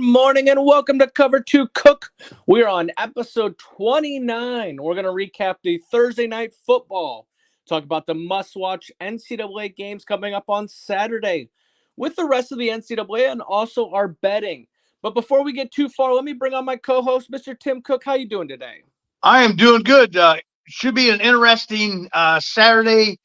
morning and welcome to Cover 2 Cook. We're on episode 29. We're going to recap the Thursday night football, talk about the must-watch NCAA games coming up on Saturday with the rest of the NCAA and also our betting. But before we get too far, let me bring on my co-host, Mr. Tim Cook. How you doing today? I am doing good. Should be an interesting Saturday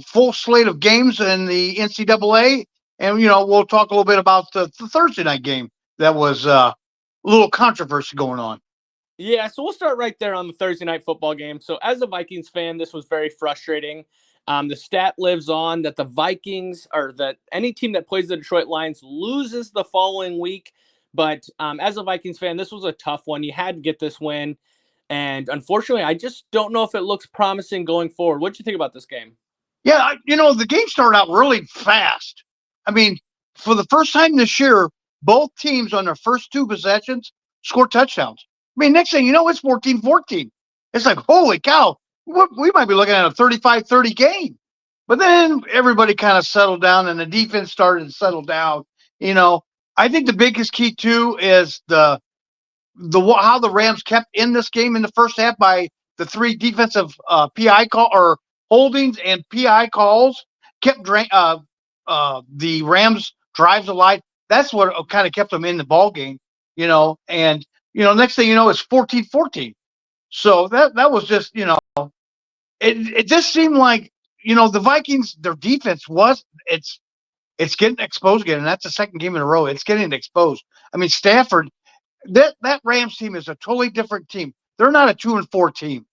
full slate of games in the NCAA. And, we'll talk a little bit about the Thursday night game that was a little controversy going on. Yeah, so we'll start right there on the Thursday night football game. So as a Vikings fan, this was very frustrating. The stat lives on that the Vikings, or that any team that plays the Detroit Lions, loses the following week. But as a Vikings fan, this was a tough one. You had to get this win. And unfortunately, I just don't know if it looks promising going forward. What do you think about this game? Yeah, the game started out really fast. I mean, for the first time this year, both teams on their first two possessions scored touchdowns. I mean, next thing you know, it's 14-14. It's like, holy cow, we might be looking at a 35-30 game. But then everybody kind of settled down and the defense started to settle down. I think the biggest key, too, is the how the Rams kept in this game in the first half by the three defensive PI call or holdings and PI calls kept the Rams drives alive. That's what kind of kept them in the ball game, and next thing you know, it's 14-14. So that was just, it just seemed like, the Vikings, their defense it's getting exposed again, and that's the second game in a row. It's getting exposed. I mean, Stafford, that Rams team is a totally different team. They're not a 2-4 team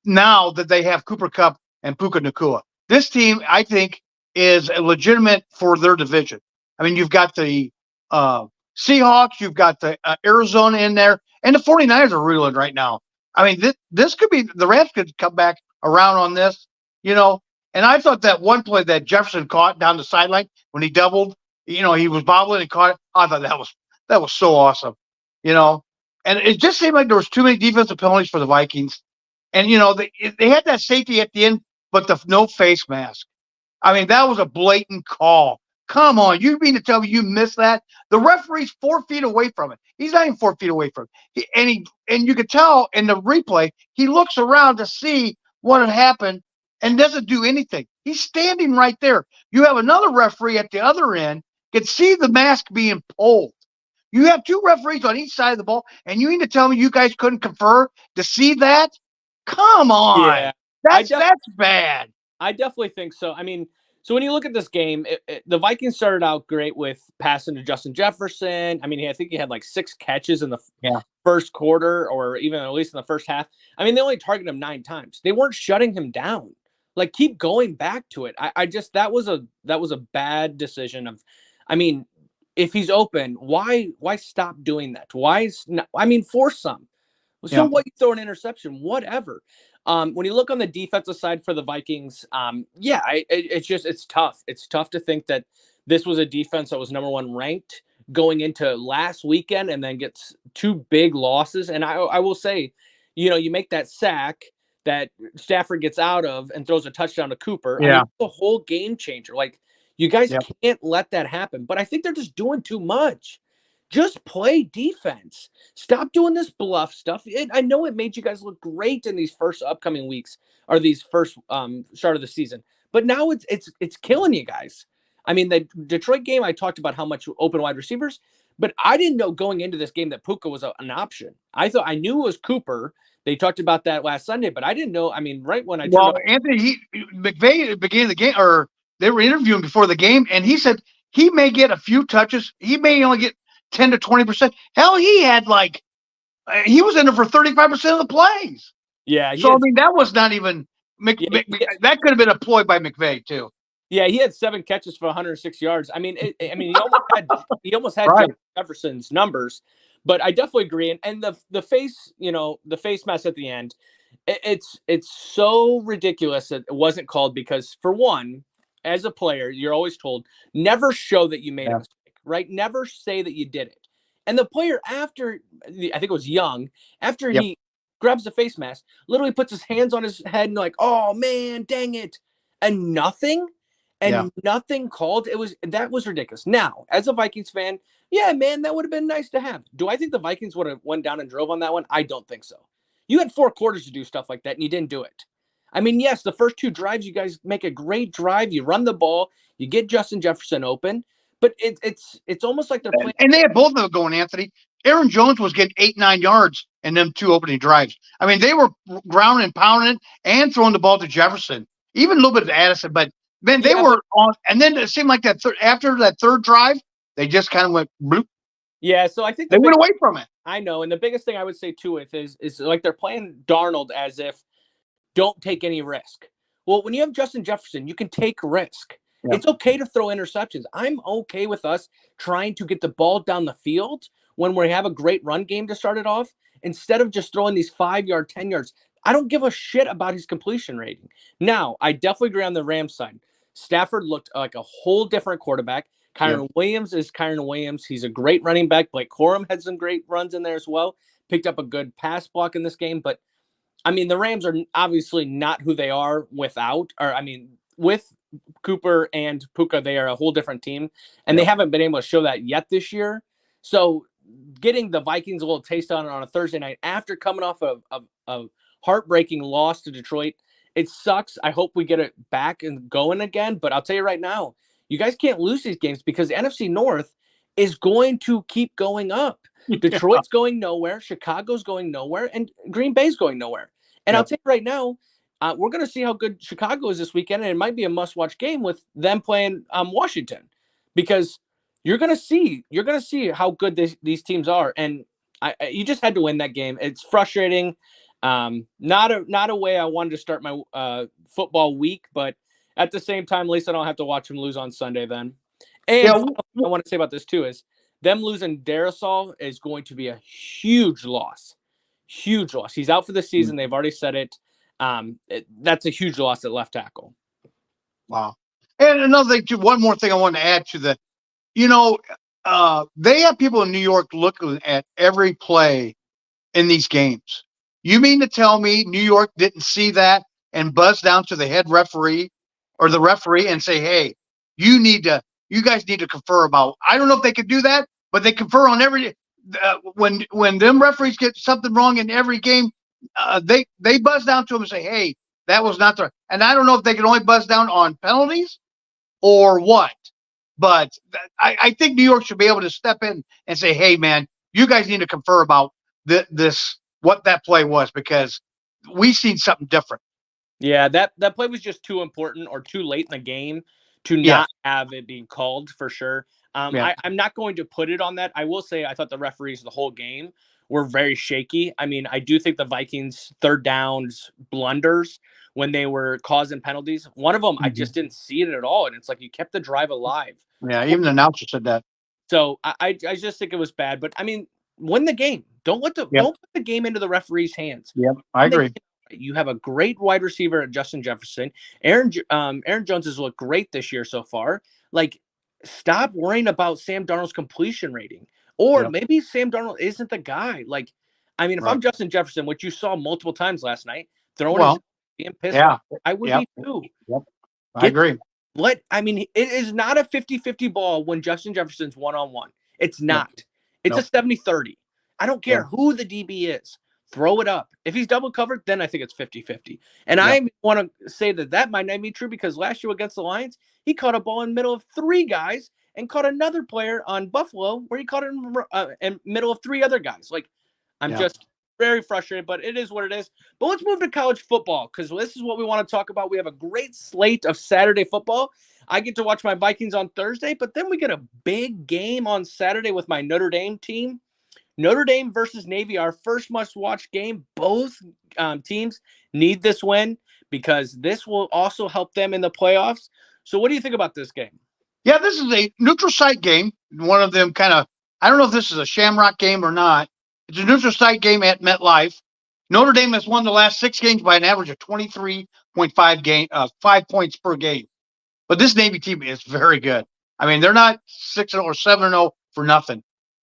now that they have Cooper Kupp and Puka Nacua. This team, I think, is legitimate for their division. I mean, you've got the Seahawks, you've got the Arizona in there, and the 49ers are reeling right now. I mean, this could be – the Rams could come back around on this, And I thought that one play that Jefferson caught down the sideline when he doubled, he was bobbling and caught it. I thought that was so awesome, And it just seemed like there was too many defensive penalties for the Vikings. And, they had that safety at the end, but the no face mask. I mean, that was a blatant call. Come on. You mean to tell me you missed that? The referee's 4 feet away from it. He's not even 4 feet away from it. And you could tell in the replay, he looks around to see what had happened and doesn't do anything. He's standing right there. You have another referee at the other end, can see the mask being pulled. You have two referees on each side of the ball, and you mean to tell me you guys couldn't confer to see that? Come on. Yeah, that's bad. I definitely think so. I mean, so when you look at this game, the Vikings started out great with passing to Justin Jefferson. I mean, I think he had like 6 catches in the first quarter, or even at least in the first half. I mean, they only targeted him 9 times. They weren't shutting him down. Like, keep going back to it. I just that was a bad decision of, I mean, if he's open, why stop doing that? Force some. So what, you throw an interception, whatever. When you look on the defensive side for the Vikings, it's tough. It's tough to think that this was a defense that was number 1 ranked going into last weekend and then gets 2 big losses. And I will say, you make that sack that Stafford gets out of and throws a touchdown to Cooper. Yeah. I mean, the whole game changer. Like, you guys can't let that happen. But I think they're just doing too much. Just play defense. Stop doing this bluff stuff. I know it made you guys look great in these first upcoming weeks, or these first start of the season, but now it's killing you guys. I mean, the Detroit game, I talked about how much open wide receivers, but I didn't know going into this game that Puka was an option. I knew it was Cooper. They talked about that last Sunday, but I didn't know. I mean, right when Anthony McVay at the beginning of the game, or they were interviewing before the game, and he said he may get a few touches. He may only get 10 to 20%. Hell, he had he was in there for 35% of the plays. Yeah. So, that was not even that could have been a ploy by McVay too. Yeah, he had 7 catches for 106 yards. I mean, he almost had right. Jefferson's numbers, but I definitely agree. And the face, the face mask at the end, it's so ridiculous that it wasn't called, because for one, as a player, you're always told never show that you made a mistake. Right? Never say that you did it. And the player, after, I think it was Young, after he grabs the face mask, literally puts his hands on his head and like, oh man, dang it. And nothing called. That was ridiculous. Now, as a Vikings fan, Yeah, man, that would have been nice to have. Do I think the Vikings would have went down and drove on that one? I don't think so. You had 4 quarters to do stuff like that, and you didn't do it. I mean, yes, the first 2 drives, you guys make a great drive. You run the ball, you get Justin Jefferson open, but it's almost like they're playing. And they had both of them going, Anthony. Aaron Jones was getting 8-9 yards in them 2 opening drives. I mean, they were grounding and pounding and throwing the ball to Jefferson, even a little bit of Addison. But then they were on, and then it seemed like that after that 3rd drive, they just kind of went bloop. Yeah, so I think they went away from it. I know, and the biggest thing I would say too is like they're playing Darnold as if don't take any risk. Well, when you have Justin Jefferson, you can take risk. Yeah. It's okay to throw interceptions. I'm okay with us trying to get the ball down the field when we have a great run game to start it off, instead of just throwing these 5-yard, 10 yards. I don't give a shit about his completion rating. Now, I definitely agree on the Rams side. Stafford looked like a whole different quarterback. Kyron Williams is Kyron Williams. He's a great running back. Blake Corum had some great runs in there as well. Picked up a good pass block in this game. But, I mean, the Rams are obviously not who they are without, or I mean, with Cooper and Puka, they are a whole different team. And they haven't been able to show that yet this year. So getting the Vikings a little taste on it on a Thursday night after coming off a heartbreaking loss to Detroit, it sucks. I hope we get it back and going again. But I'll tell you right now, you guys can't lose these games because the NFC North is going to keep going up. Detroit's going nowhere. Chicago's going nowhere. And Green Bay's going nowhere. And I'll tell you right now, we're going to see how good Chicago is this weekend. And it might be a must-watch game with them playing Washington, because you're going to see how good these teams are. And you just had to win that game. It's frustrating. Not a way I wanted to start my football week, but at the same time, at least I don't have to watch them lose on Sunday then. And I want to say about this too is them losing Darrisaw is going to be a huge loss. Huge loss. He's out for the season. They've already said it. That's a huge loss at left tackle. Wow. And another thing too, one more thing I want to add to the, they have people in New York looking at every play in these games. You mean to tell me New York didn't see that and buzz down to the head referee or the referee and say, hey, you guys need to confer about, I don't know if they could do that, but they confer on every, when them referees get something wrong in every game, they buzz down to them and say, hey, that was not the, and I don't know if they can only buzz down on penalties or what, but I think New York should be able to step in and say, hey, man, you guys need to confer about this, what that play was, because we've seen something different. Yeah, that play was just too important or too late in the game to not have it being called for sure. I'm not going to put it on that. I will say I thought the referees the whole game were very shaky. I mean, I do think the Vikings' third downs blunders when they were causing penalties. One of them, I just didn't see it at all. And it's like you kept the drive alive. Yeah, even the announcer said that. So I just think it was bad. But, I mean, win the game. Don't put the game into the referee's hands. Yep, I agree. You have a great wide receiver at Justin Jefferson. Aaron Jones has looked great this year so far. Like, stop worrying about Sam Darnold's completion rating. Or maybe Sam Darnold isn't the guy. Like, I mean, if I'm Justin Jefferson, which you saw multiple times last night, throwing being pissed off, I would be too. Yep. I agree. I mean, it is not a 50-50 ball when Justin Jefferson's one-on-one. It's not. It's a 70-30. I don't care who the DB is. Throw it up. If he's double covered, then I think it's 50-50. And I want to say that might not be true because last year against the Lions, he caught a ball in the middle of 3 guys and caught another player on Buffalo where he caught it in middle of 3 other guys. Like, I'm just very frustrated, but it is what it is. But let's move to college football because this is what we want to talk about. We have a great slate of Saturday football. I get to watch my Vikings on Thursday, but then we get a big game on Saturday with my Notre Dame team. Notre Dame versus Navy, our first must-watch game. Both teams need this win because this will also help them in the playoffs. So what do you think about this game? Yeah, this is a neutral site game. One of them kind of, I don't know if this is a Shamrock game or not. It's a neutral site game at MetLife. Notre Dame has won the last 6 games by an average of 23.5 5 points per game. But this Navy team is very good. I mean, they're not 6-0 or 7-0 for nothing.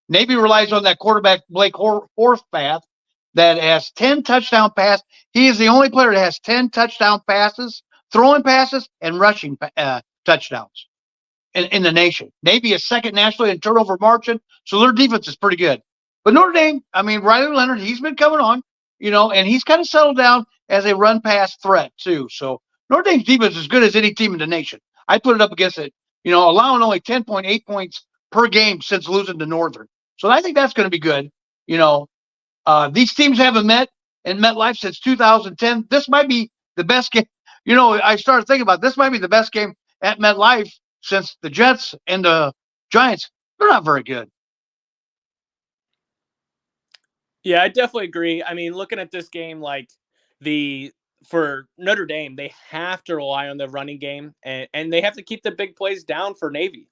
Navy relies on that quarterback, Blake Horvath, that has 10 touchdown passes. He is the only player that has 10 touchdown passes, throwing passes, and rushing touchdowns. in the nation. Navy is second nationally in turnover margin, so their defense is pretty good. But Notre Dame, I mean, Riley Leonard, he's been coming on, and he's kind of settled down as a run pass threat too. So Notre Dame's defense is as good as any team in the nation. I put it up against it, allowing only 10.8 points per game since losing to Northern. So I think that's going to be good. These teams haven't met in MetLife since 2010. This might be the best game. I started thinking about this might be the best game at MetLife since the Jets and the Giants. They're not very good. Yeah, I definitely agree. I mean, looking at this game, like for Notre Dame, they have to rely on the running game, and they have to keep the big plays down for Navy.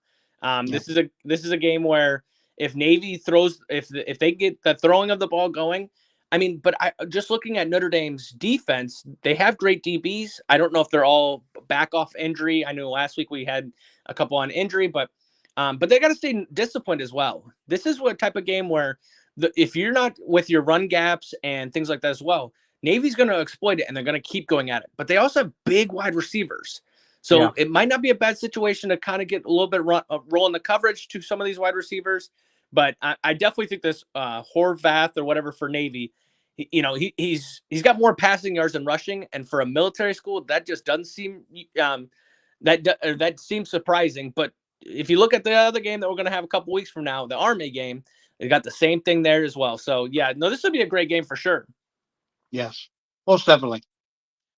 This is a game where if Navy throws, if they get the throwing of the ball going, I mean, but just looking at Notre Dame's defense, they have great DBs. I don't know if they're all back off injury. I know last week we had a couple on injury, but they got to stay disciplined as well. This is what type of game where if you're not with your run gaps and things like that as well, Navy's going to exploit it and they're going to keep going at it. But they also have big wide receivers. So it might not be a bad situation to kind of get a little bit rolling the coverage to some of these wide receivers. But I definitely think this Horvath or whatever for Navy, he's got more passing yards than rushing. And for a military school, that just doesn't seem that seems surprising. But if you look at the other game that we're going to have a couple weeks from now, the Army game, they got the same thing there as well. So, this would be a great game for sure. Yes, most definitely.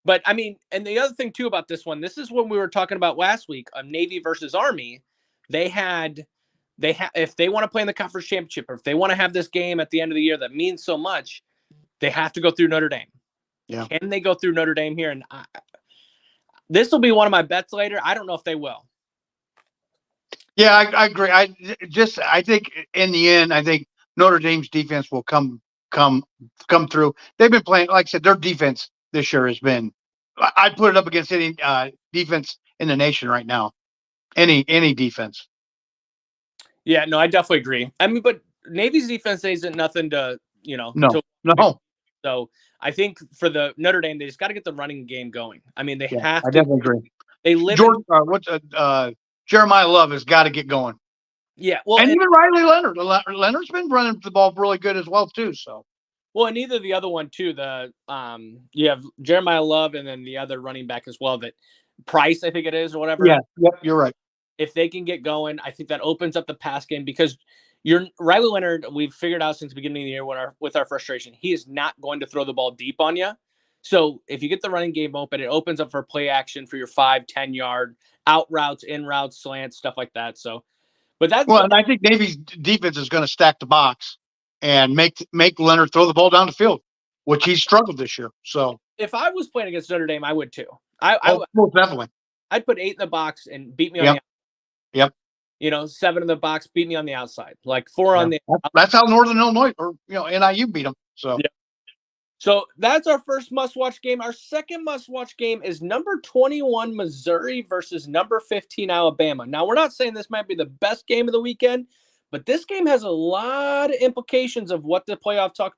But, I mean, and the other thing, too, about this one, this is what we were talking about last week of Navy versus Army. If they want to play in the conference championship or if they want to have this game at the end of the year that means so much, they have to go through Notre Dame. Yeah. Can they go through Notre Dame here? And this will be one of my bets later. I don't know if they will. Yeah, I agree. I think in the end, I think Notre Dame's defense will come through. They've been playing, like I said, their defense this year has been. I'd put it up against any defense in the nation right now. Any defense. Yeah, no, I definitely agree. I mean, but Navy's defense isn't nothing to No. So I think for the Notre Dame, they just got to get the running game going. I mean, they have to. I definitely agree. They live. Jeremiah Love has got to get going. Yeah, well, and even Riley Leonard. Leonard's been running the ball really good as well too. So, well, and either the other one too. You have Jeremiah Love, and then the other running back as well. That Price, I think it is, or whatever. Yeah, yep, you're right. If they can get going, I think that opens up the pass game because Riley Leonard. We've figured out since the beginning of the year with our frustration, he is not going to throw the ball deep on you. So if you get the running game open, it opens up for play action for your 5-10 yard out routes, in routes, slants, stuff like that. So, but and I think Navy's defense is going to stack the box and make Leonard throw the ball down the field, which he's struggled this year. So if I was playing against Notre Dame, I would too. Most definitely. I'd put 8 in the box and beat me on the outside. Yep. 7 in the box, beat me on the outside. Like 4 on the outside. That's how Northern Illinois or NIU beat them. So So that's our first must-watch game. Our second must-watch game is number 21 Missouri versus number 15 Alabama. Now, we're not saying this might be the best game of the weekend, but this game has a lot of implications of what the playoff talk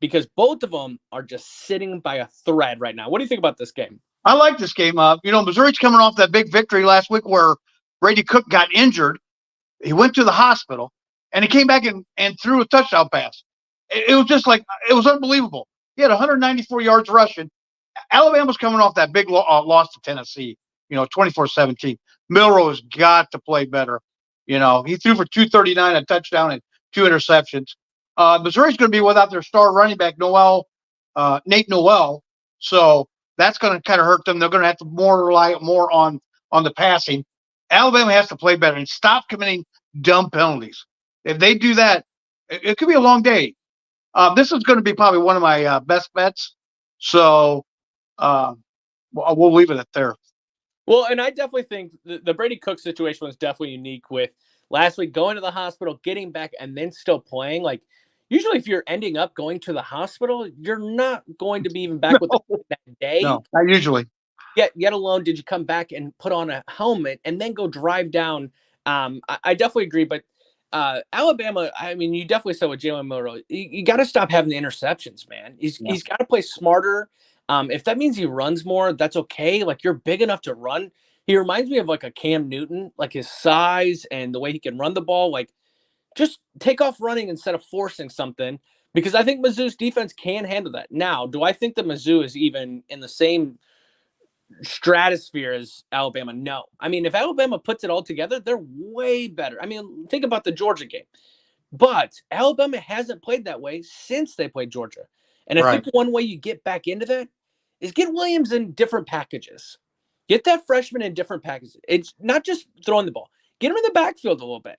because both of them are just sitting by a thread right now. What do you think about this game? I like this game. Missouri's coming off that big victory last week where Brady Cook got injured. He went to the hospital, and he came back and threw a touchdown pass. It was just like – it was unbelievable. He had 194 yards rushing. Alabama's coming off that big loss to Tennessee, 24-17. Milroe's got to play better. He threw for 239, a touchdown, and 2 interceptions. Missouri's going to be without their star running back, Nate Noel. So that's going to kind of hurt them. They're going to have to rely more on the passing. Alabama has to play better and stop committing dumb penalties. If they do that, it could be a long day. This is going to be probably one of my best bets. So we'll leave it at there. Well, and I definitely think the Brady Cook situation was definitely unique with last week going to the hospital, getting back, and then still playing. Like, usually if you're ending up going to the hospital, you're not going to be even back with that day. No, not usually. Yet alone, did you come back and put on a helmet and then go drive down? I definitely agree, but Alabama, I mean, you definitely said with Jalen Milroe, you got to stop having the interceptions, man. He's got to play smarter. If that means he runs more, that's okay. Like, you're big enough to run. He reminds me of like a Cam Newton, like his size and the way he can run the ball. Like, just take off running instead of forcing something, because I think Mizzou's defense can handle that. Now, do I think that Mizzou is even in the same stratosphere as Alabama? No. I mean, if Alabama puts it all together, they're way better. I mean, think about the Georgia game. But Alabama hasn't played that way since they played Georgia. And I think one way you get back into that is get Williams in different packages. Get that freshman in different packages. It's not just throwing the ball. Get him in the backfield a little bit.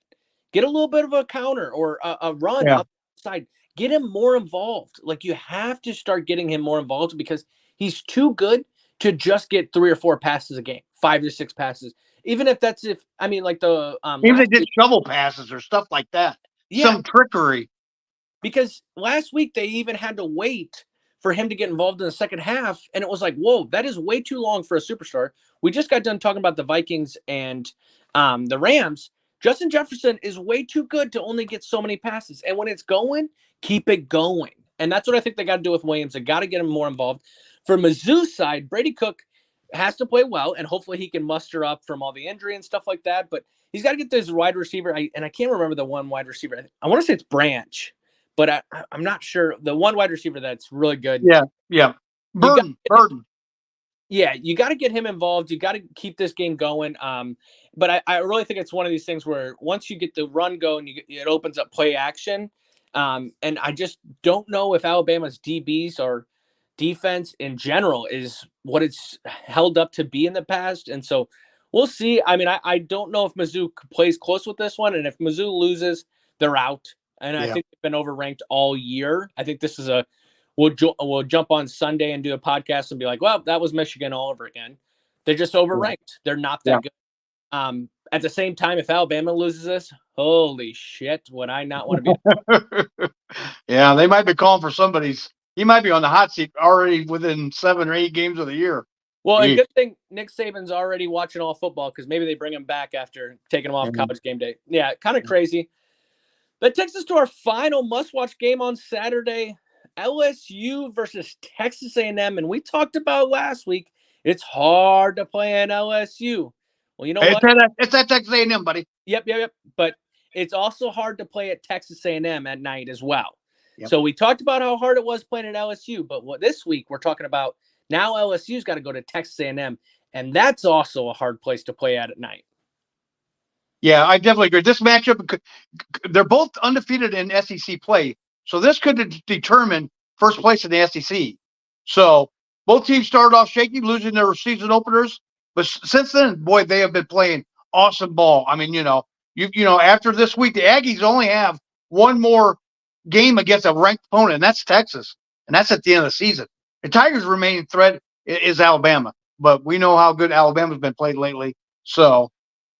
Get a little bit of a counter or a run outside. Get him more involved. Like, you have to start getting him more involved, because he's too good to just get 3 or 4 passes a game, 5 or 6 passes. Even if that's like the even they did shovel passes or stuff like that. Yeah. Some trickery. Because last week they even had to wait for him to get involved in the second half, and it was like, whoa, that is way too long for a superstar. We just got done talking about the Vikings and the Rams. Justin Jefferson is way too good to only get so many passes. And when it's going, keep it going. And that's what I think they got to do with Williams. They got to get him more involved. For Mizzou's side, Brady Cook has to play well, and hopefully he can muster up from all the injury and stuff like that. But he's got to get this wide receiver. I can't remember the one wide receiver. I want to say it's Branch, but I'm not sure. The one wide receiver that's really good. Yeah. Burden. Yeah, you got to get him involved. You got to keep this game going. But I really think it's one of these things where once you get the run going, it opens up play action. And I just don't know if Alabama's DBs or defense in general is what it's held up to be in the past. And so we'll see. I mean, I don't know if Mizzou plays close with this one. And if Mizzou loses, they're out. And I think they've been overranked all year. I think this is we'll jump on Sunday and do a podcast and be like, well, that was Michigan all over again. They're just overranked. They're not that good. At the same time, if Alabama loses this, holy shit, would I not want to be? Yeah, they might be calling for somebody's. He might be on the hot seat already within 7 or 8 games of the year. Well, a good thing Nick Saban's already watching all football, because maybe they bring him back after taking him off College game day. Yeah, kind of crazy. That takes us to our final must-watch game on Saturday. LSU versus Texas A&M, and we talked about last week, it's hard to play in LSU. Well, you know what? It's at Texas A&M, buddy. Yep. But it's also hard to play at Texas A&M at night as well. Yep. So we talked about how hard it was playing at LSU, but this week we're talking about now LSU's got to go to Texas A&M, and that's also a hard place to play at night. Yeah, I definitely agree. This matchup, they're both undefeated in SEC play. So this could determine first place in the SEC. So both teams started off shaky, losing their season openers. But since then, boy, they have been playing awesome ball. I mean, after this week, the Aggies only have one more game against a ranked opponent, and that's Texas. And that's at the end of the season. The Tigers' remaining threat is Alabama. But we know how good Alabama's been played lately. So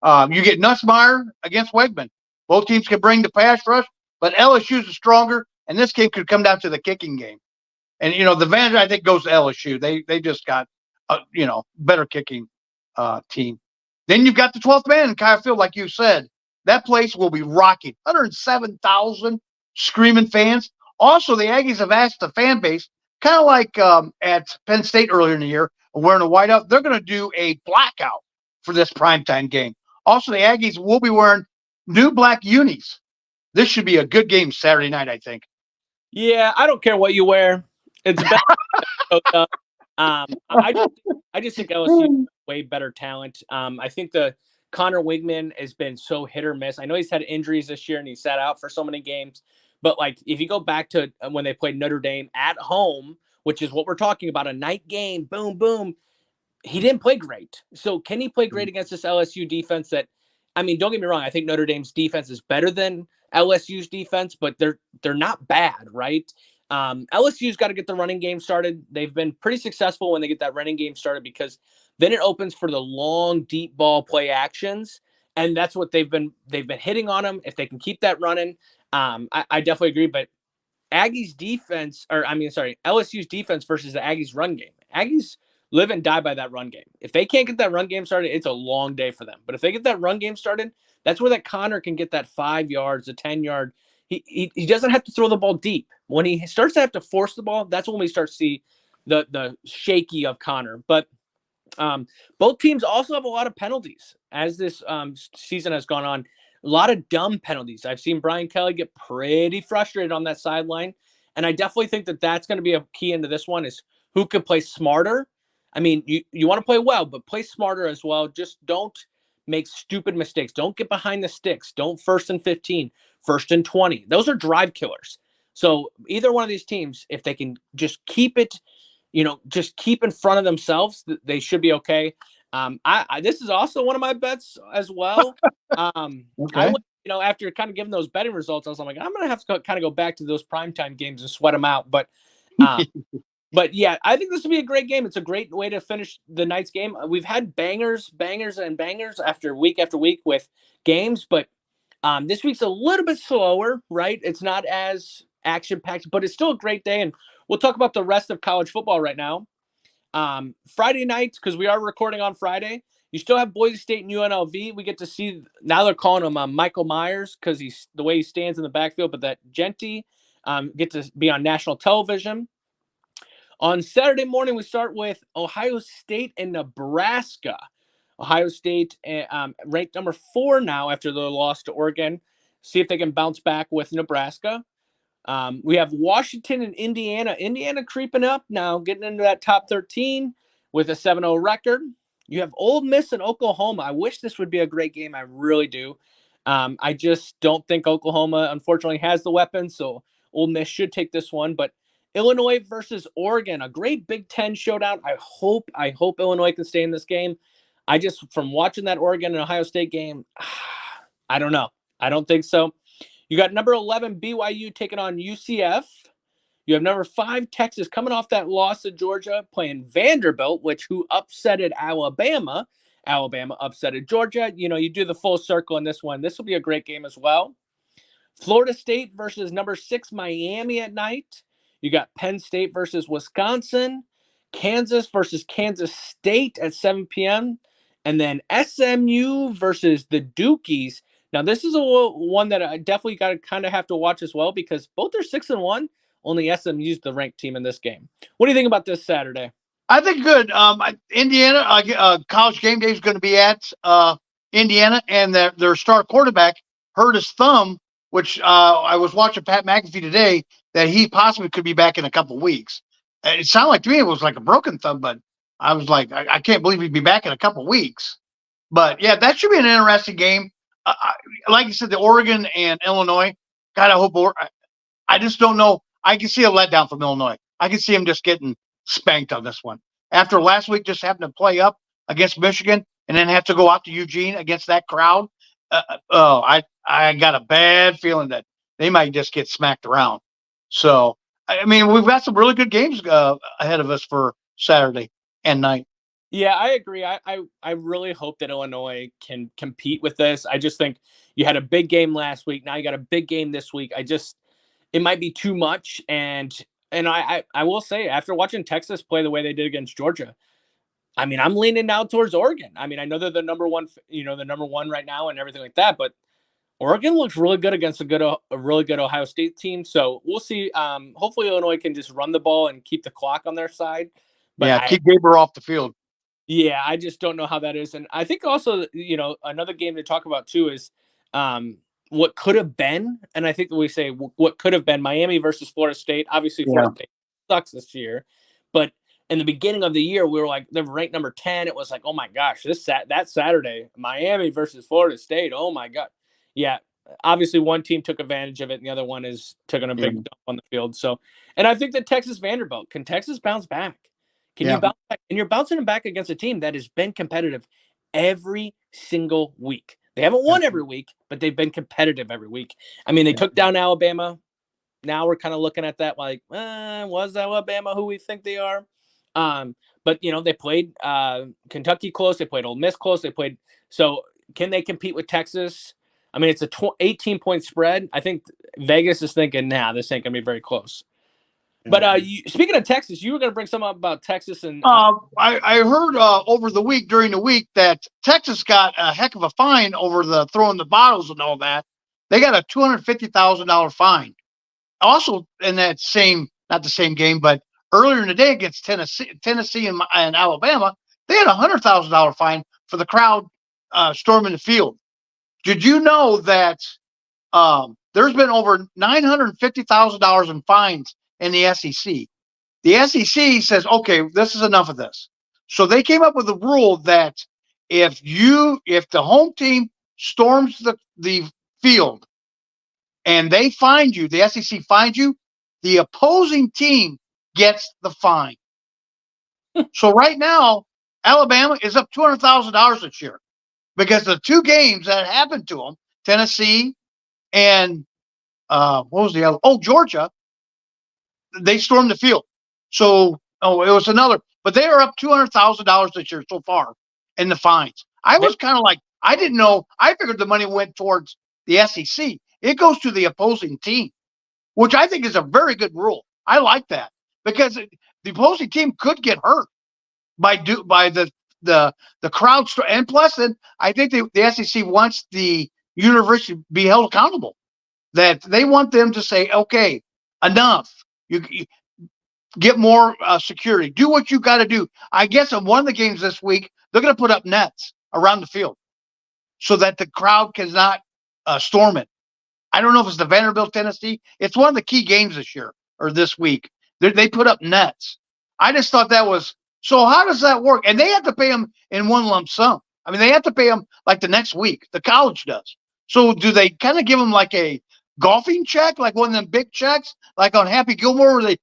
you get Nussmeier against Wegman. Both teams can bring the pass rush, but LSU's stronger. And this game could come down to the kicking game. And, the advantage, I think, goes to LSU. They just got, better kicking team. Then you've got the 12th man in Kyle Field, like you said. That place will be rocking. 107,000 screaming fans. Also, the Aggies have asked the fan base, kind of like at Penn State earlier in the year, wearing a whiteout. They're going to do a blackout for this primetime game. Also, the Aggies will be wearing new black unis. This should be a good game Saturday night, I think. Yeah, I don't care what you wear. It's better. I just think LSU is way better talent. I think the Connor Wigman has been so hit or miss. I know he's had injuries this year and he sat out for so many games. But like, if you go back to when they played Notre Dame at home, which is what we're talking about, a night game, boom, boom, he didn't play great. So can he play great against this LSU defense that, I mean, don't get me wrong, I think Notre Dame's defense is better than LSU's defense, but they're not bad, right? LSU's got to get the running game started. They've been pretty successful when they get that running game started, because then it opens for the long, deep ball play actions, and that's what they've been hitting on them. If they can keep that running, I definitely agree. But LSU's defense versus the Aggies run game. Aggies live and die by that run game. If they can't get that run game started, it's a long day for them. But if they get that run game started, that's where that Connor can get that 5 yards, a 10-yard. He doesn't have to throw the ball deep. When he starts to have to force the ball, that's when we start to see the shaky of Connor. But Both teams also have a lot of penalties as this season has gone on. A lot of dumb penalties. I've seen Brian Kelly get pretty frustrated on that sideline, and I definitely think that that's going to be a key into this one is who can play smarter. I mean, you want to play well, but play smarter as well. Just don't make stupid mistakes. Don't get behind the sticks. Don't 1st and 15, 1st and 20. Those are drive killers. So either one of these teams, if they can just keep it, just keep in front of themselves, they should be okay. This is also one of my bets as well. Okay. I went, after kind of giving those betting results, I was like, I'm going to have to kind of go back to those primetime games and sweat them out. But yeah, I think this will be a great game. It's a great way to finish the night's game. We've had bangers after week with games, but this week's a little bit slower, right? It's not as action-packed, but it's still a great day. And we'll talk about the rest of college football right now. Friday nights, because we are recording on Friday, you still have Boise State and UNLV. We get to see, now they're calling him Michael Myers because he's the way he stands in the backfield, but that Genty get to be on national television. On Saturday morning, we start with Ohio State and Nebraska. Ohio State ranked number 4 now after their loss to Oregon. See if they can bounce back with Nebraska. We have Washington and Indiana. Indiana creeping up now, getting into that top 13 with a 7-0 record. You have Ole Miss and Oklahoma. I wish this would be a great game. I really do. I just don't think Oklahoma, unfortunately, has the weapons, so Ole Miss should take this one. But Illinois versus Oregon, a great Big Ten showdown. I hope Illinois can stay in this game. From watching that Oregon and Ohio State game, I don't know. I don't think so. You got number 11 BYU taking on UCF. You have number 5 Texas coming off that loss to Georgia, playing Vanderbilt, who upsetted Alabama. Alabama upsetted Georgia. You do the full circle in this one. This will be a great game as well. Florida State versus number 6 Miami at night. You got Penn State versus Wisconsin. Kansas versus Kansas State at 7 p.m. And then SMU versus the Dukies. Now, this is one that I definitely got to kind of have to watch as well because both are 6-1. Only SMU's the ranked team in this game. What do you think about this Saturday? I think good. Indiana, College Game Day is going to be at Indiana, and their star quarterback hurt his thumb, which I was watching Pat McAfee today, that he possibly could be back in a couple of weeks. It sounded like to me it was like a broken thumb, but I was like, I can't believe he'd be back in a couple of weeks. But, yeah, that should be an interesting game. Like you said, the Oregon and Illinois, God, I hope I just don't know. I can see a letdown from Illinois. I can see him just getting spanked on this one. After last week just having to play up against Michigan and then have to go out to Eugene against that crowd, I got a bad feeling that they might just get smacked around. So, I mean, we've got some really good games ahead of us for Saturday and night. Yeah, I agree. I really hope that Illinois can compete with this. I just think you had a big game last week. Now you got a big game this week. It might be too much. And I will say, after watching Texas play the way they did against Georgia, I mean, I'm leaning now towards Oregon. I mean, I know they're the number one right now and everything like that, but Oregon looks really good against a really good Ohio State team. So we'll see. Hopefully Illinois can just run the ball and keep the clock on their side. But keep Gaber off the field. Yeah, I just don't know how that is. And I think also, another game to talk about too is what could have been. And I think we say what could have been Miami versus Florida State. Obviously, Florida State sucks this year. But in the beginning of the year, we were like, they're ranked number 10. It was like, oh my gosh, that Saturday, Miami versus Florida State. Oh my God. Yeah, obviously one team took advantage of it, and the other one is taking a big dump on the field. So, and I think that Vanderbilt, can Texas bounce back? Can you bounce back? And you're bouncing back against a team that has been competitive every single week. They haven't won every week, but they've been competitive every week. I mean, they took down Alabama. Now we're kind of looking at that like, was Alabama who we think they are? But, they played Kentucky close. They played Ole Miss close. So can they compete with Texas? I mean, it's a 18-point spread. I think Vegas is thinking, this ain't going to be very close. But speaking of Texas, you were going to bring something up about Texas. And I heard during the week that Texas got a heck of a fine over the throwing the bottles and all that. They got a $250,000 fine. Also, in that not the same game, but earlier in the day against Tennessee and Alabama, They had $100,000 fine for the crowd storming the field. Did you know that there's been over $950,000 in fines in the SEC? The SEC says, okay, this is enough of this. So they came up with a rule that if the home team storms the field and they find you, the SEC finds you, the opposing team gets the fine. So right now, Alabama is up $200,000 this year because the two games that happened to them, Tennessee and what was the other? Oh, Georgia. They stormed the field. So, it was another, but they are up $200,000 this year so far in the fines. I was kind of like, I didn't know. I figured the money went towards the SEC. It goes to the opposing team, which I think is a very good rule. I like that because the opposing team could get hurt by the crowd. And plus, then I think the SEC wants the university to be held accountable. That they want them to say, okay, enough. You get more security. Do what you got to do. I guess in one of the games this week, they're going to put up nets around the field so that the crowd cannot storm it. I don't know if it's the Vanderbilt, Tennessee. It's one of the key games this year or this week. They put up nets. I just thought that was so. How does that work? And they have to pay them in one lump sum. I mean, they have to pay them like the next week. The college does. So do they kind of give them like a golfing check, like one of them big checks, like on Happy Gilmore, where they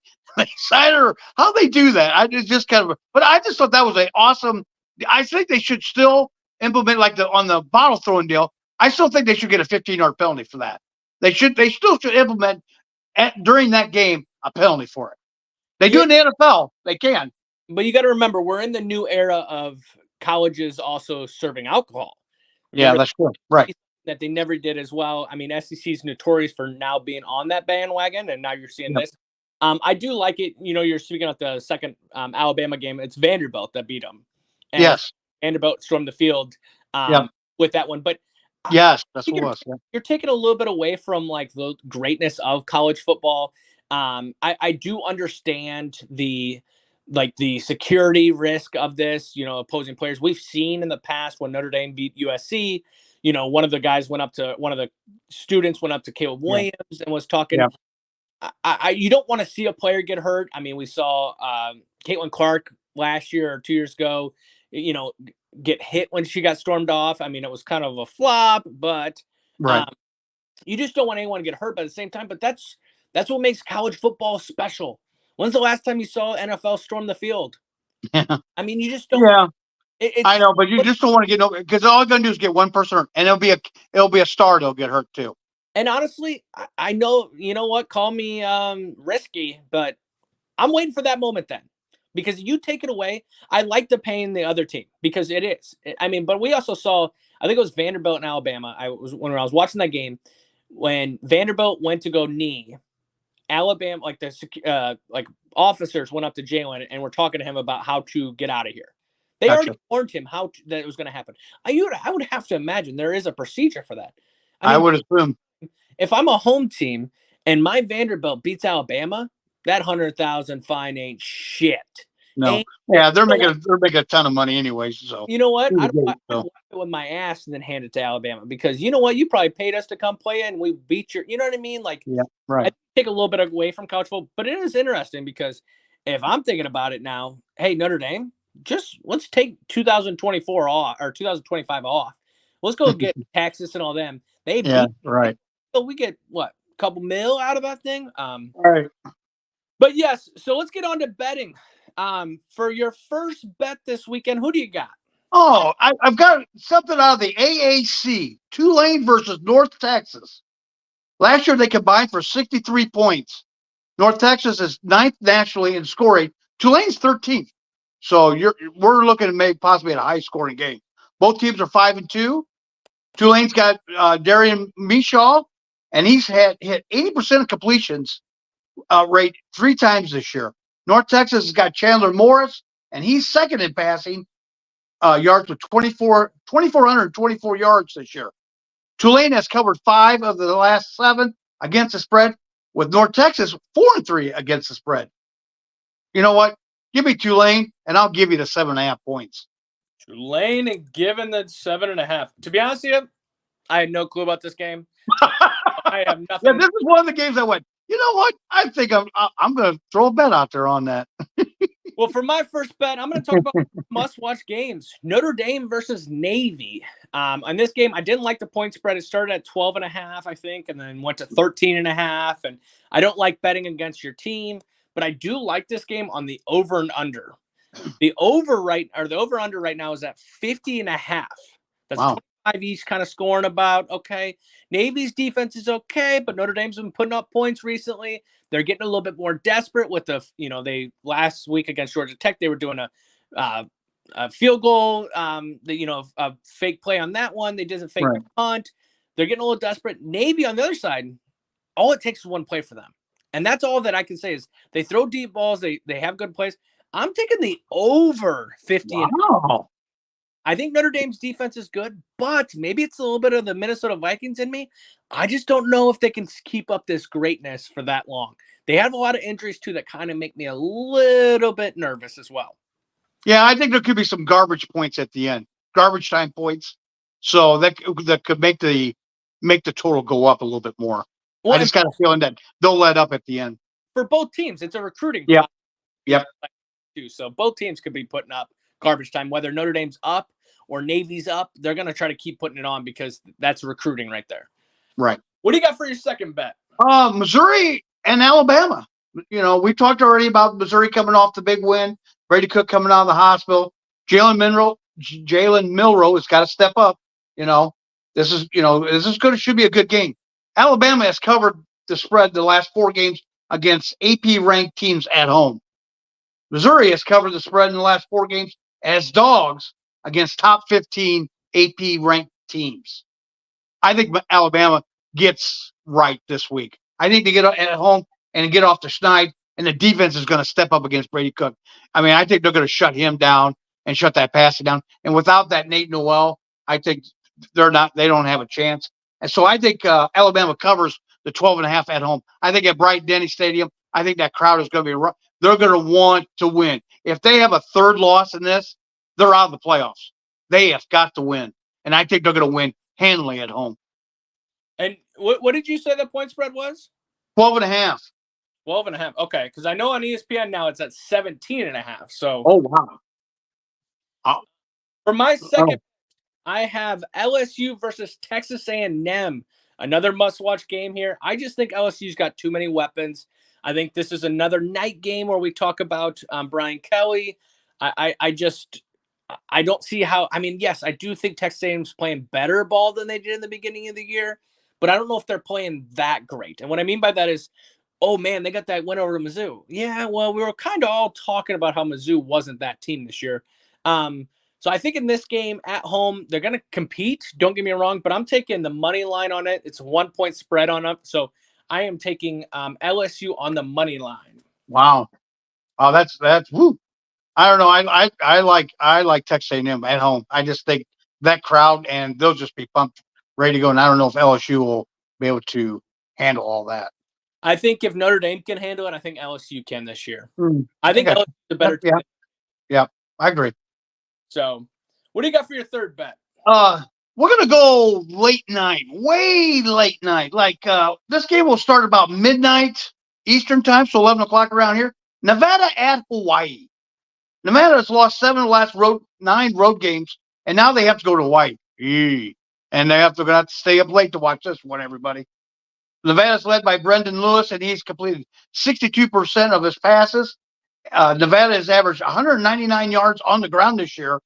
sign it, or how they do that? I just kind of, but I just thought that was an awesome. I think they should still implement like on the bottle throwing deal. I still think they should get a 15-yard penalty for that. They still should implement during that game a penalty for it. They do in the NFL. They can. But you got to remember, we're in the new era of colleges also serving alcohol. Yeah, that's true. Right. That they never did as well. I mean, SEC is notorious for now being on that bandwagon, and now you're seeing this. I do like it. You're speaking of the second Alabama game. It's Vanderbilt that beat them. And yes. Vanderbilt stormed the field with that one. But yes, that's what it was. Yeah. You're taking a little bit away from like the greatness of college football. I do understand the security risk of this, opposing players. We've seen in the past when Notre Dame beat USC, one of the students went up to Caleb Williams and was talking. You don't want to see a player get hurt. I mean, we saw Caitlin Clark last year or 2 years ago, get hit when she got stormed off. I mean, it was kind of a flop, but you just don't want anyone to get hurt. But at the same time, but that's what makes college football special. When's the last time you saw NFL storm the field? Yeah. I mean, you just don't. Yeah. I know, but you just don't want to get because all you're gonna do is get one person hurt, and it'll be a star that'll get hurt too. And honestly, I know, you know what? Call me risky, but I'm waiting for that moment then, because you take it away. I like the pain the other team because it is. I mean, but we also saw. I think it was Vanderbilt and Alabama. When I was watching that game when Vanderbilt went to go knee. Alabama, like the officers went up to Jalen and were talking to him about how to get out of here. They already warned him that it was going to happen. I would have to imagine there is a procedure for that. I would assume. If I'm a home team and my Vanderbilt beats Alabama, that $100,000 fine ain't shit. No, they're making a ton of money anyways. So you know what? I'd wipe it with my ass and then hand it to Alabama because you know what? You probably paid us to come play and we beat you. You know what I mean? Like, I take a little bit away from college football, but it is interesting because if I'm thinking about it now, hey, Notre Dame, let's take 2024 off or 2025 off. Let's go get Texas and all them. They beat right. So we get what, a couple mil out of that thing. Right. But yes, so let's get on to betting. For your first bet this weekend, who do you got? Oh, I've got something out of the AAC. Tulane versus North Texas. Last year they combined for 63 points. North Texas is 9th nationally in scoring. Tulane's 13th. So we're looking to make possibly a high-scoring game. Both teams are 5-2. Tulane's got Darian Mishaw, and he's hit 80% of completions rate 3 times this year. North Texas has got Chandler Morris, and he's second in passing yards with 2,424 yards this year. Tulane has covered 5 of the last 7 against the spread, with North Texas 4-3 against the spread. You know what? Give me Tulane, and I'll give you the 7.5 points. Tulane and given the 7.5. To be honest with you, I had no clue about this game. I have nothing. Yeah, this is one of the games I went, you know what? I think I'm going to throw a bet out there on that. Well, for my first bet, I'm going to talk about must-watch games. Notre Dame versus Navy. On this game, I didn't like the point spread. It started at 12.5, I think, and then went to 13.5. And I don't like betting against your team, but I do like this game on the over and under. The over-under right now is at 50.5. That's wow. 25 each, kind of scoring about. Okay, Navy's defense is okay, but Notre Dame's been putting up points recently. They're getting a little bit more desperate with they last week against Georgia Tech, they were doing a field goal, a fake play on that one. They did a fake punt. They're getting a little desperate. Navy on the other side, all it takes is one play for them. And that's all that I can say is they throw deep balls. They have good plays. I'm taking the over 50. Wow. I think Notre Dame's defense is good, but maybe it's a little bit of the Minnesota Vikings in me. I just don't know if they can keep up this greatness for that long. They have a lot of injuries, too, that kind of make me a little bit nervous as well. Yeah, I think there could be some garbage points at the end, garbage time points. So that could make the total go up a little bit more. Well, I just got a feeling that they'll let up at the end. For both teams, it's a recruiting process. Yep. So both teams could be putting up garbage time, whether Notre Dame's up or Navy's up. They're going to try to keep putting it on because that's recruiting right there. Right. What do you got for your second bet? Missouri and Alabama. We talked already about Missouri coming off the big win. Brady Cook coming out of the hospital. Jalen Milroe has got to step up. This should be a good game. Alabama has covered the spread the last 4 games against AP ranked teams at home. Missouri has covered the spread in the last 4 games as dogs against top 15 AP ranked teams. I think Alabama gets right this week. I think they get at home and get off the schneid, and the defense is going to step up against Brady Cook. I mean, I think they're going to shut him down and shut that passing down. And without that Nate Noel, I think they don't have a chance. And so I think Alabama covers the 12.5 at home. I think at Bryant-Denny Stadium, I think that crowd is going to be – they're going to want to win. If they have a third loss in this, they're out of the playoffs. They have got to win. And I think they're going to win handily at home. And what did you say the point spread was? 12.5. 12.5. Okay, because I know on ESPN now it's at 17.5. So. Oh wow. For my second, I have LSU versus Texas A&M. Another must-watch game here. I just think LSU's got too many weapons. I think this is another night game where we talk about Brian Kelly. I don't see how. I mean, yes, I do think Texas A&M's playing better ball than they did in the beginning of the year, but I don't know if they're playing that great. And what I mean by that is, oh man, they got that win over Mizzou. Yeah, well, we were kind of all talking about how Mizzou wasn't that team this year. So I think in this game at home, they're going to compete. Don't get me wrong, but I'm taking the money line on it. It's a 1-point spread on it. So I am taking LSU on the money line. Wow. Oh, that's woo. I don't know. I like Texas A&M at home. I just think that crowd, and they'll just be pumped, ready to go. And I don't know if LSU will be able to handle all that. I think if Notre Dame can handle it, I think LSU can this year. I think LSU is a better team. Yeah, I agree. So, what do you got for your third bet? We're going to go late night, way late night. Like this game will start about midnight Eastern time, so 11 o'clock around here. Nevada at Hawaii. Nevada has lost 7 of the last 9 road games, and now they have to go to Hawaii. And they have to stay up late to watch this one, everybody. Nevada's led by Brendan Lewis, and he's completed 62% of his passes. Nevada has averaged 199 yards on the ground this year.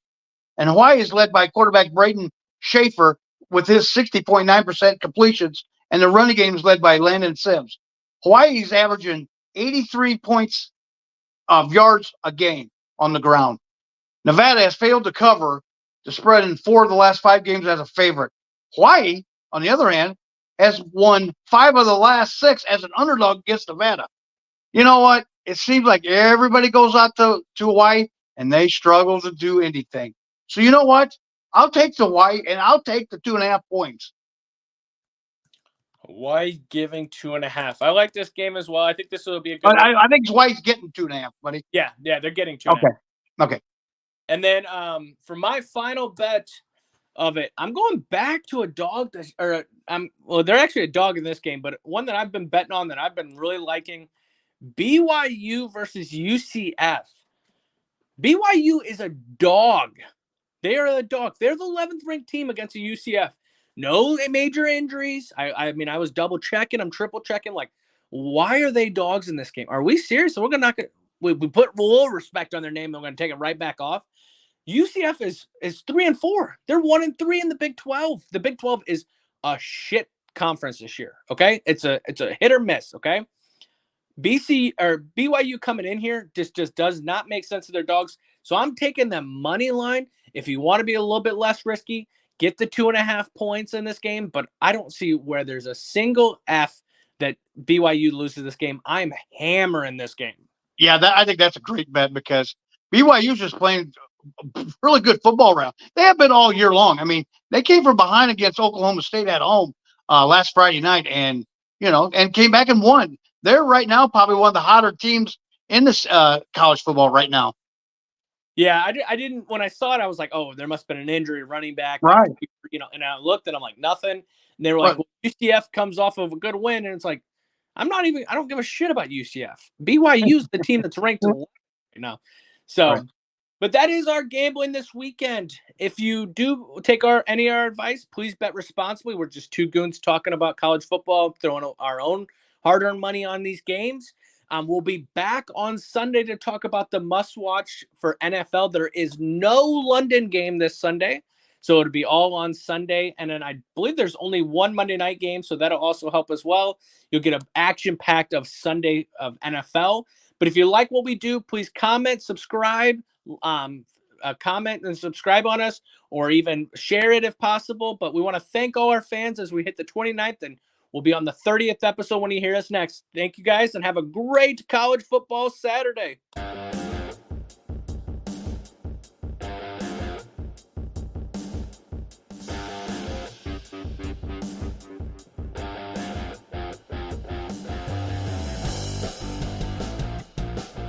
And Hawaii is led by quarterback Braden Schaefer with his 60.9% completions, and the running game is led by Landon Sims. Hawaii is averaging 83 points of yards a game on the ground. Nevada has failed to cover the spread in 4 of the last 5 games as a favorite. Hawaii, on the other hand, has won 5 of the last 6 as an underdog against Nevada. You know what? It seems like everybody goes out to Hawaii, and they struggle to do anything. So you know what? I'll take the Hawaii, and I'll take the 2.5 points. Hawaii giving 2.5. I like this game as well. I think this will be a good I think Hawaii's getting 2.5, buddy. Yeah, they're getting 2.5. Okay. And then for my final bet of it, I'm going back to a dog they're actually a dog in this game, but one that I've been betting on that I've been really liking, BYU versus UCF. BYU is a dog. They are a dog. They're the 11th ranked team against the UCF. No major injuries. I mean, I was double checking. I'm triple checking. Like, why are they dogs in this game? Are we serious? We're gonna we put a little respect on their name. And we're gonna take it right back off. UCF is 3-4. They're 1-3 in the Big 12. The Big 12 is a shit conference this year. Okay, it's a hit or miss. Okay, BYU coming in here just does not make sense to their dogs. So I'm taking the money line. If you want to be a little bit less risky, get the 2.5 points in this game. But I don't see where there's a single F that BYU loses this game. I'm hammering this game. Yeah, I think that's a great bet because BYU's just playing really good football round. They have been all year long. I mean, they came from behind against Oklahoma State at home last Friday night, and came back and won. They're right now probably one of the hotter teams in this college football right now. Yeah, I didn't. When I saw it, I was like, oh, there must have been an injury running back, right? And I looked, and I'm like, nothing. And they were like, well, UCF comes off of a good win, and it's like, I don't give a shit about UCF. BYU's the team that's ranked right now. So, right. But that is our gambling this weekend. If you do take any of our advice, please bet responsibly. We're just two goons talking about college football, throwing our own hard-earned money on these games. We'll be back on Sunday to talk about the must-watch for NFL. There is no London game this Sunday, so it'll be all on Sunday. And then I believe there's only one Monday night game, so that'll also help as well. You'll get an action-packed of Sunday of NFL. But if you like what we do, please comment, subscribe, comment and subscribe on us, or even share it if possible. But we want to thank all our fans as we hit the 29th, and we'll be on the 30th episode when you hear us next. Thank you guys, and have a great college football Saturday.